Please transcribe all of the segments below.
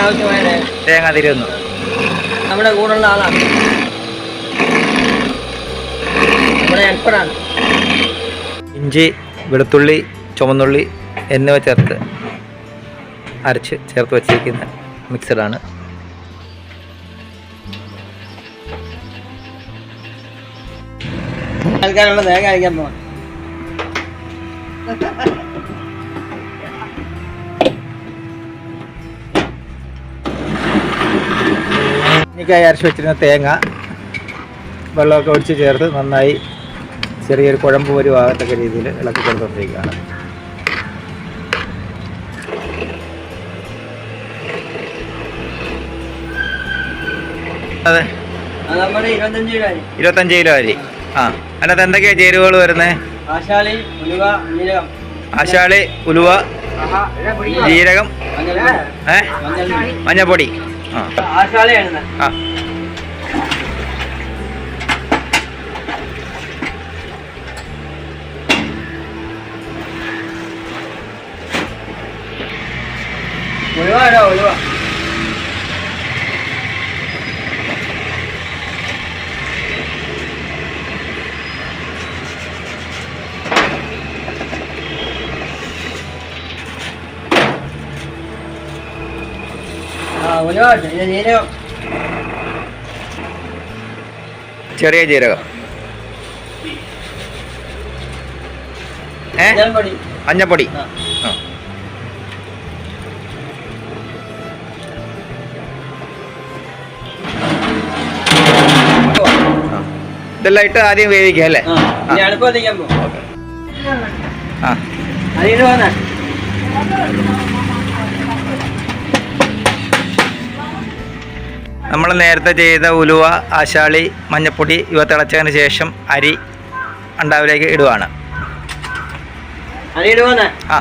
ആവശ്യമായ തേങ്ങ തിരുവുന്നു. നമ്മുടെ കൂടെയുള്ള ആളാണ്, നമ്മുടെ ഹെൽപ്പറാണ്. ഇഞ്ചി, വെളുത്തുള്ളി, ചുവന്നുള്ളി എന്നിവ ചേർത്ത് അരച്ച് ചേർത്ത് വച്ചിരിക്കുന്ന മിക്സഡാണ്. ആൾക്കാരുള്ള തേങ്ങ അരയ്ക്കാൻ പോകാം. എനിക്കായി അരച്ച് വെച്ചിരുന്ന തേങ്ങ വെള്ളമൊക്കെ ഒഴിച്ച് ചേർത്ത് നന്നായി ചെറിയൊരു കുഴമ്പ് വരുവാകത്തക്ക രീതിയിൽ ഇളക്കി കൊടുത്തുകൊണ്ടിരിക്കുകയാണ്. അതെ, 25 കിലോ അരി. ആ, അതിനകത്ത് എന്തൊക്കെയാ ചേരുവകൾ വരുന്നത്? ആശാളി, ഉലുവ, ജീരകം. ആശാളി, ഉലുവ, ജീരകം, മഞ്ഞപ്പൊടി. ആശാളിയാണ്. ആ, ഉലുവ ഉലുവ. ജീരകം, ചെറിയ ജീരകം, മഞ്ഞപ്പൊടി. ഇതെല്ലാം ഇട്ട് ആദ്യം വേവിക്കുക അല്ലേ? നമ്മൾ നേരത്തെ ചെയ്ത ഉലുവ, ആശാളി, മഞ്ഞപ്പൊടി ഇവ തിളച്ചതിന് ശേഷം അരി അണ്ടാവിലേക്ക് ഇടുവാണ്. ആ,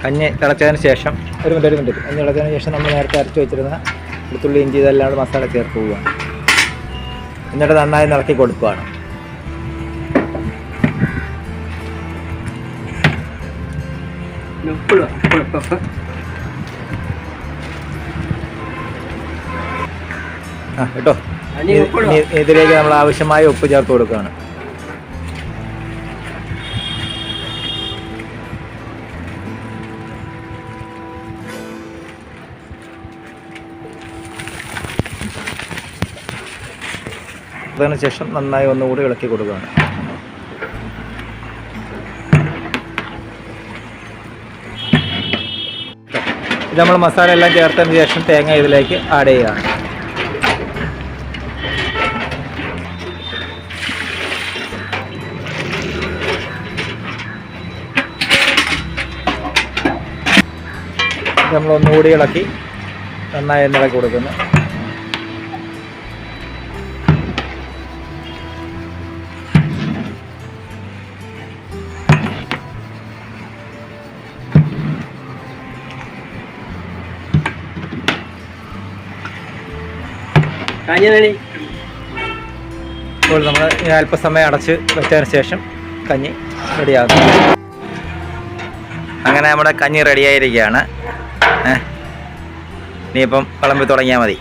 കഞ്ഞി തിളച്ചതിന് ശേഷം ഒരു മിനിറ്റ് കഞ്ഞി തിളച്ചതിന് ശേഷം നമ്മൾ നേരത്തെ അരച്ച് വെച്ചിരുന്ന വെളുത്തുള്ളി, ഇഞ്ചി ഇതെല്ലാം മസാല ചേർത്ത് പോവുകയാണ്. എന്നിട്ട് നന്നായി ഇളക്കി കൊടുക്കുകയാണ്. കേട്ടോ, ഇതിലേക്ക് നമ്മൾ ആവശ്യമായ ഉപ്പ് ചേർത്ത് കൊടുക്കുകയാണ്. അതിനുശേഷം നന്നായി ഒന്നുകൂടി ഇളക്കി കൊടുക്കുകയാണ്. ഇത് നമ്മൾ മസാല എല്ലാം ചേർത്തതിന് ശേഷം തേങ്ങ ഇതിലേക്ക് ആഡ് ചെയ്യുകയാണ്. നമ്മൾ ഒന്നുകൂടി ഇളക്കി നന്നായി ഇളക്കി കൊടുക്കുന്നു. ഇപ്പോൾ നമ്മൾ അല്പസമയം അടച്ച് വെച്ചതിന് ശേഷം കഞ്ഞി റെഡിയാകും. അങ്ങനെ നമ്മുടെ കഞ്ഞി റെഡിയായിരിക്കുകയാണ്. ഇനിയിപ്പം വിളമ്പി തുടങ്ങിയാൽ മതി.